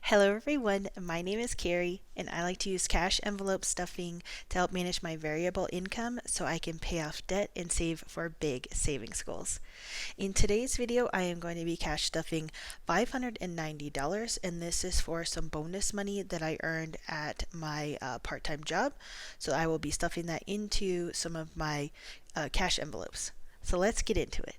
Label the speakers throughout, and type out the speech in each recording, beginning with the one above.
Speaker 1: Hello everyone, my name is Carrie and I like to use cash envelope stuffing to help manage my variable income so I can pay off debt and save for big savings goals. In today's video, I am going to be cash stuffing $590 and this is for some bonus money that I earned at my part-time job. So I will be stuffing that into some of my cash envelopes. So let's get into it.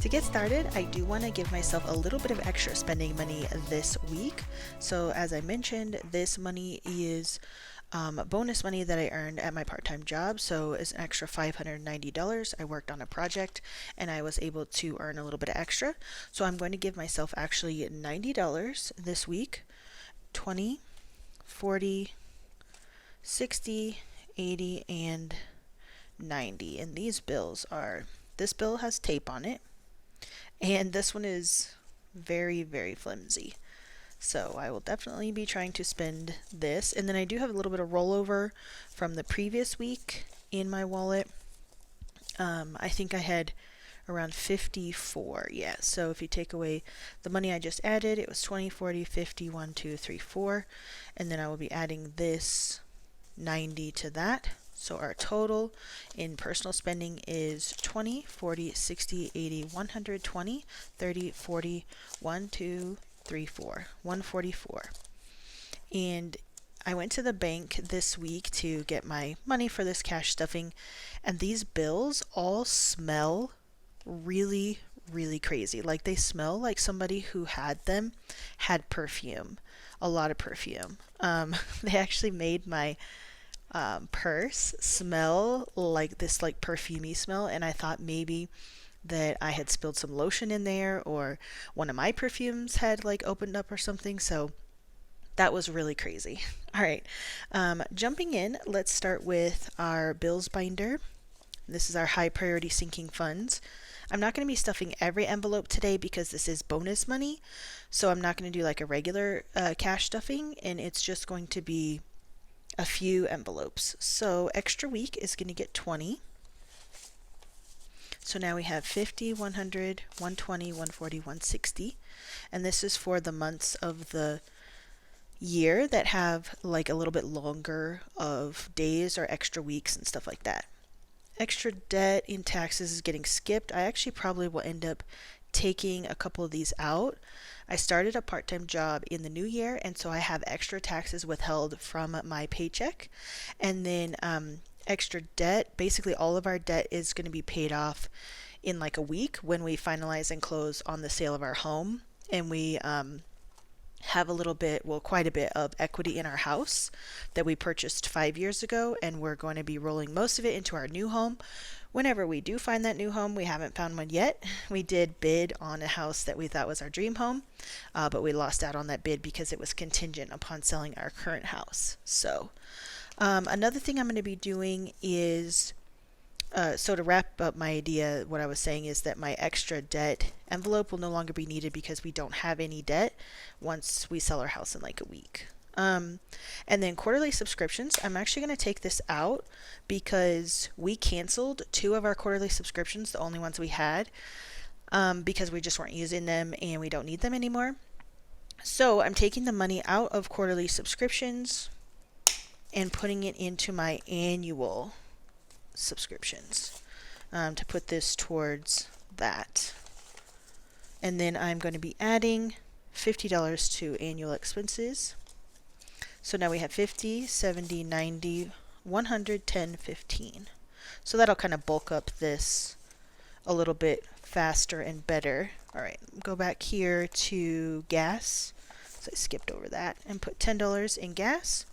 Speaker 1: To get started, I do want to give myself a little bit of extra spending money this week. So as I mentioned, this money is bonus money that I earned at my part-time job. So it's an extra $590. I worked on a project and I was able to earn a little bit extra. So I'm going to give myself actually $90 this week. 20, 40, 60, 80, and 90. And these bills are, this bill has tape on it. And this one is very, very flimsy. So I will definitely be trying to spend this. And then I do have a little bit of rollover from the previous week in my wallet. I think I had around 54. Yeah, so if you take away the money I just added, it was 20, 40, 50, 1, 2, 3, 4. And then I will be adding this 90 to that. So our total in personal spending is 20, 40, 60, 80, 120, 30, 40, 1, 2, 3, 4, 144. And I went to the bank this week to get my money for this cash stuffing, and these bills all smell really, really crazy. Like they smell like somebody who had them had perfume, a lot of perfume. They actually made my purse smell like this like perfumey smell, and I thought maybe that I had spilled some lotion in there or one of my perfumes had like opened up or something. So that was really crazy. All right, jumping in, let's start with our bills binder. This is our high priority sinking funds. I'm not going to be stuffing every envelope today because this is bonus money, so I'm not going to do like a regular cash stuffing, and it's just going to be a few envelopes. So extra week is going to get 20. So now we have 50, 100, 120, 140, 160. And this is for the months of the year that have like a little bit longer of days or extra weeks and stuff like that. Extra debt in taxes is getting skipped. I actually probably will end up taking a couple of these out. I started a part-time job in the new year, and so I have extra taxes withheld from my paycheck. And then extra debt, basically all of our debt is going to be paid off in like a week when we finalize and close on the sale of our home. And we have a little bit, well, quite a bit of equity in our house that we purchased 5 years ago, and we're going to be rolling most of it into our new home. Whenever we do find that new home, we haven't found one yet. We did bid on a house that we thought was our dream home, but we lost out on that bid because it was contingent upon selling our current house. So another thing I'm going to be doing is, so to wrap up my idea, what I was saying is that my extra debt envelope will no longer be needed because we don't have any debt once we sell our house in like a week. And then quarterly subscriptions, I'm actually going to take this out because we canceled 2 of our quarterly subscriptions, the only ones we had, because we just weren't using them and we don't need them anymore. So I'm taking the money out of quarterly subscriptions and putting it into my annual subscriptions to put this towards that. And then I'm going to be adding $50 to annual expenses. So now we have 50, 70, 90, 100, 10, 15. So that'll kind of bulk up this a little bit faster and better. All right, go back here to gas. So I skipped over that and put $10 in gas.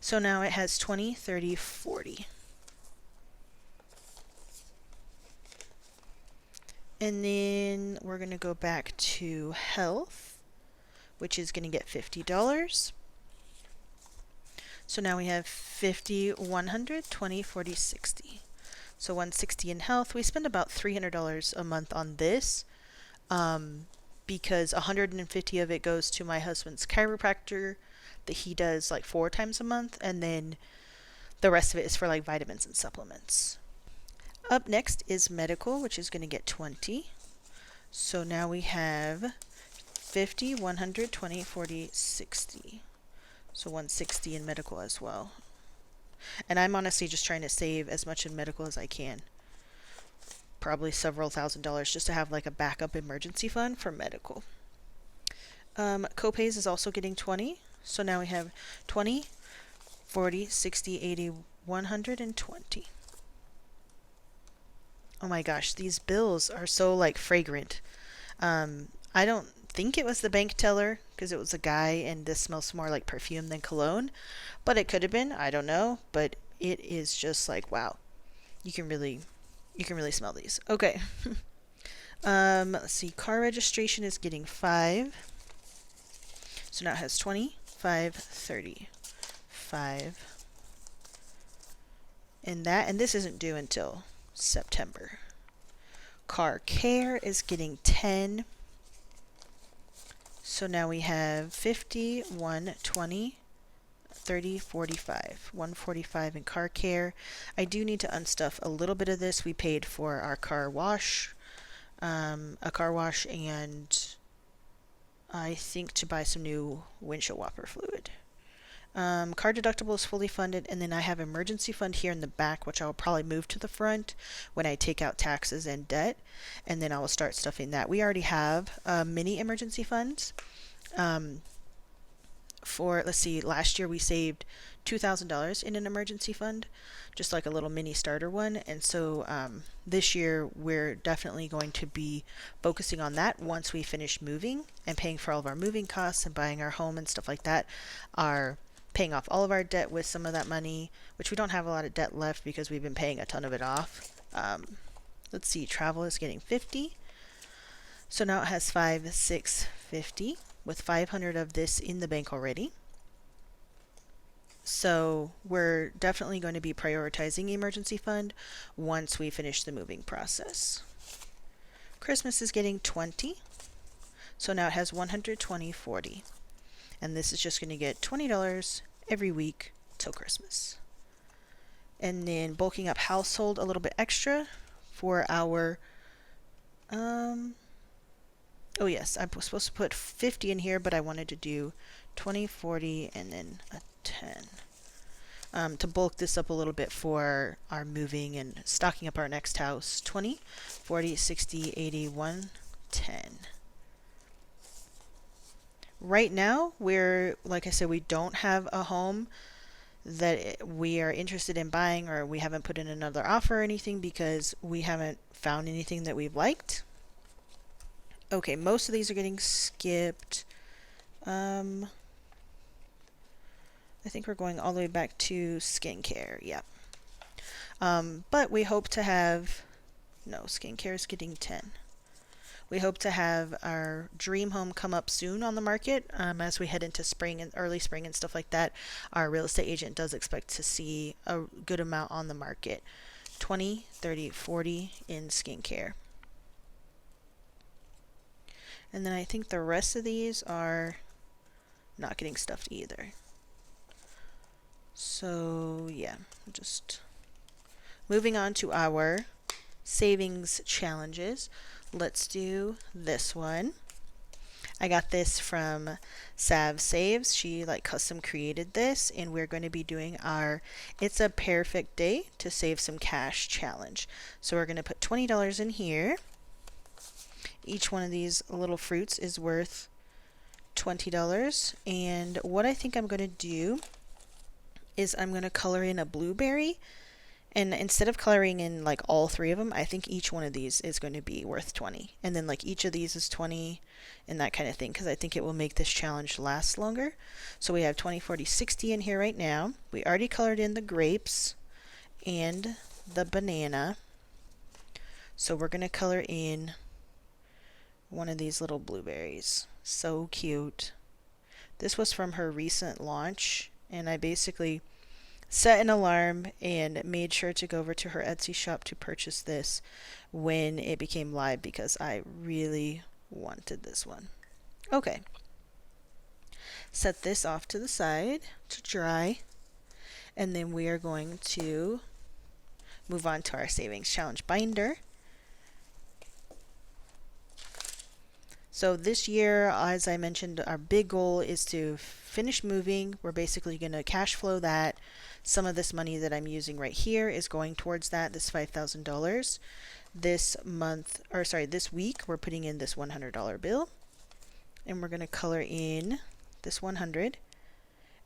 Speaker 1: So now it has 20, 30, 40. And then we're going to go back to health, which is going to get $50. So now we have 50, 100, 20, 40, 60. So 160 in health. We spend about $300 a month on this because 150 of it goes to my husband's chiropractor that he does like 4 times a month, and then the rest of it is for like vitamins and supplements. Up next is medical, which is going to get 20. So now we have 50, 100, 20, 40, 60. So 160 in medical as well. And I'm honestly just trying to save as much in medical as I can. Probably several $1,000s just to have like a backup emergency fund for medical. Copays is also getting 20. So now we have 20, 40, 60, 80, 120. Oh my gosh, these bills are so like fragrant. I don't think it was the bank teller because it was a guy and this smells more like perfume than cologne, but it could have been, I don't know, but it is just like wow. You can really smell these. Okay. Let's see. Car registration is getting 5. So now it has 20, 5, 30, 5. And this isn't due until September. Car care is getting 10. So now we have 50, 120, 30, 45. 145 in car care. I do need to unstuff a little bit of this. We paid for our car wash, a car wash, and I think to buy some new windshield wiper fluid. Car deductible is fully funded, and then I have emergency fund here in the back, which I'll probably move to the front when I take out taxes and debt, and then I will start stuffing that. We already have mini emergency funds. Let's see, last year we saved $2,000 in an emergency fund, just like a little mini starter one. And so this year we're definitely going to be focusing on that once we finish moving and paying for all of our moving costs and buying our home and stuff like that. Are paying off all of our debt with some of that money, which we don't have a lot of debt left because we've been paying a ton of it off. Let's see, travel is getting 50. So now it has 5, 6, 50 with 500 of this in the bank already. So we're definitely going to be prioritizing emergency fund once we finish the moving process. Christmas is getting 20. So now it has 120, 40. And this is just going to get $20 every week till Christmas. And then bulking up household a little bit extra for our oh yes, I was supposed to put 50 in here, but I wanted to do 20, 40, and then a 10. To bulk this up a little bit for our moving and stocking up our next house. 20, 40, 60, 80, 110. Right now, like I said, we don't have a home that we are interested in buying, or we haven't put in another offer or anything because we haven't found anything that we've liked. Okay, most of these are getting skipped. I think we're going all the way back to skincare. Yeah. But we hope to have... No, skincare is getting 10. We hope to have our dream home come up soon on the market as we head into spring and early spring and stuff like that. Our real estate agent does expect to see a good amount on the market. 20, 30, 40 in skincare. And then I think the rest of these are not getting stuffed either. So yeah, just moving on to our savings challenges. Let's do this one. I got this from Sav Saves. She like custom created this, and we're going to be doing our It's a Perfect Day to Save Some Cash challenge. So we're going to put $20 in here. Each one of these little fruits is worth $20. And what I think I'm going to do is I'm going to color in a blueberry. And instead of coloring in like all 3 of them, I think each one of these is going to be worth 20. And then like each of these is 20 and that kind of thing, because I think it will make this challenge last longer. So we have 20, 40, 60 in here right now. We already colored in the grapes and the banana. So we're going to color in one of these little blueberries. So cute. This was from her recent launch, and I basically set an alarm and made sure to go over to her Etsy shop to purchase this when it became live because I really wanted this one. Okay. Set this off to the side to dry, and then we are going to move on to our savings challenge binder. So this year, as I mentioned, our big goal is to finish moving. We're basically going to cash flow that. Some of this money that I'm using right here is going towards that, this $5,000. This week, we're putting in this $100 bill. And we're going to color in this 100.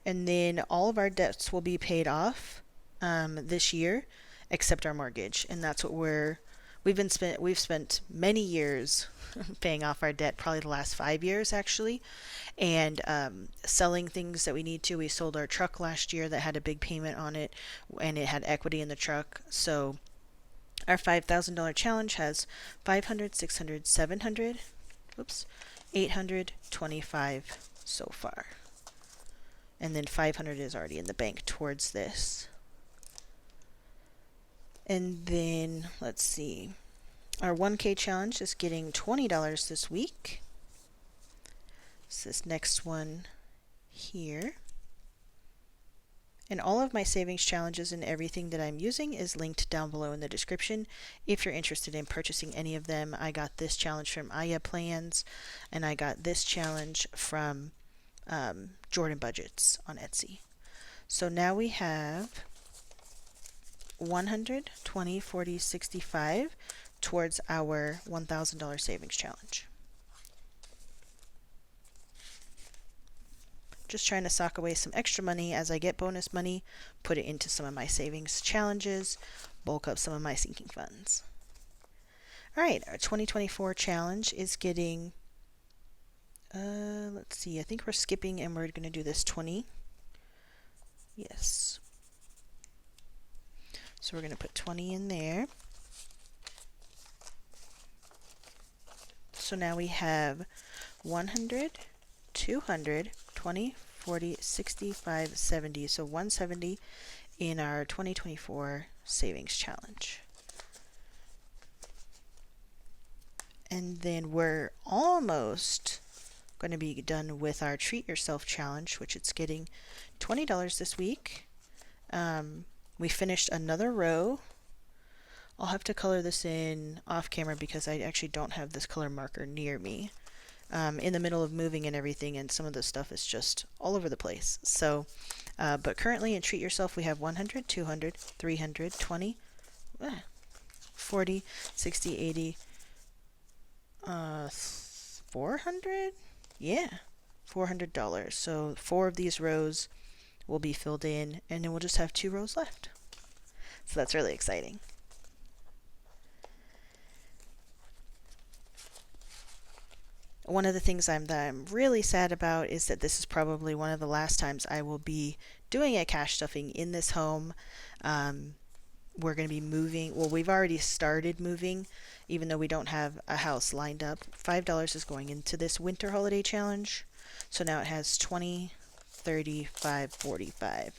Speaker 1: And then all of our debts will be paid off this year, except our mortgage. And that's what we've spent many years paying off our debt, probably the last 5 years actually, and selling things that we need to. We sold our truck last year that had a big payment on it, and it had equity in the truck. So our $5,000 challenge has 500, 600, 700, 825 so far. And then 500 is already in the bank towards this. And then, let's see, our 1K challenge is getting $20 this week. It's this next one here. And all of my savings challenges and everything that I'm using is linked down below in the description. If you're interested in purchasing any of them, I got this challenge from Aya Plans, and I got this challenge from Jordan Budgets on Etsy. So now we have 100, 20, 40, 65 towards our $1,000 savings challenge. Just trying to sock away some extra money as I get bonus money, put it into some of my savings challenges, bulk up some of my sinking funds. All right, our 2024 challenge is getting, let's see, I think we're skipping and we're going to do this 20. Yes. So we're going to put 20 in there. So now we have 100, 200, 20, 40, 65, 70. So 170 in our 2024 savings challenge. And then we're almost going to be done with our Treat Yourself challenge, which it's getting $20 this week. We finished another row. I'll have to color this in off camera because I actually don't have this color marker near me. In the middle of moving and everything, and some of the stuff is just all over the place. So, but currently in Treat Yourself we have 100, 200, 300, 20, 40, 60, 80, 400? Yeah, $400. So 4 of these rows will be filled in, and then we'll just have 2 rows left. So that's really exciting. One of the things that I'm really sad about is that this is probably one of the last times I will be doing a cash stuffing in this home. We're going to be moving. Well, we've already started moving, even though we don't have a house lined up. $5 is going into this winter holiday challenge. So now it has 20, 35, 45.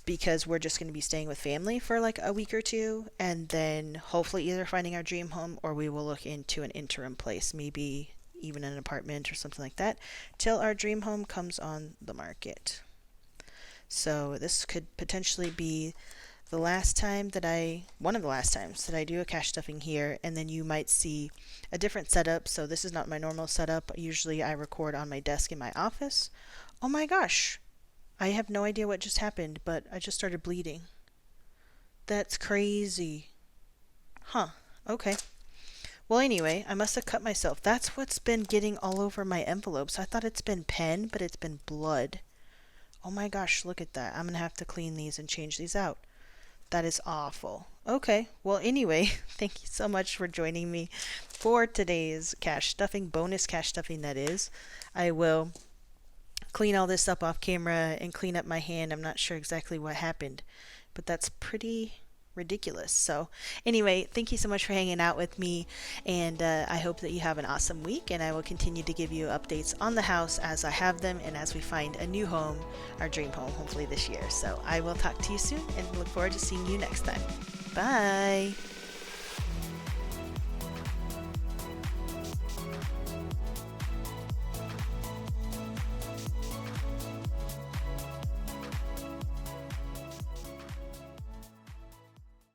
Speaker 1: Because we're just going to be staying with family for like a week or two, and then hopefully either finding our dream home or we will look into an interim place, maybe even an apartment or something like that, till our dream home comes on the market. So this could potentially be one of the last times that I do a cash stuffing here, and then you might see a different setup. So this is not my normal setup. Usually I record on my desk in my office. Oh my gosh. I have no idea what just happened, but I just started bleeding. That's crazy. Huh. Okay. Well, anyway, I must have cut myself. That's what's been getting all over my envelopes. I thought it's been pen, but it's been blood. Oh my gosh, look at that. I'm going to have to clean these and change these out. That is awful. Okay. Well, anyway, thank you so much for joining me for today's cash stuffing, bonus cash stuffing that is. I will clean all this up off camera and clean up my hand. I'm not sure exactly what happened, but that's pretty ridiculous. So anyway, thank you so much for hanging out with me, and I hope that you have an awesome week, and I will continue to give you updates on the house as I have them and as we find a new home, our dream home, hopefully this year. So I will talk to you soon and look forward to seeing you next time. Bye.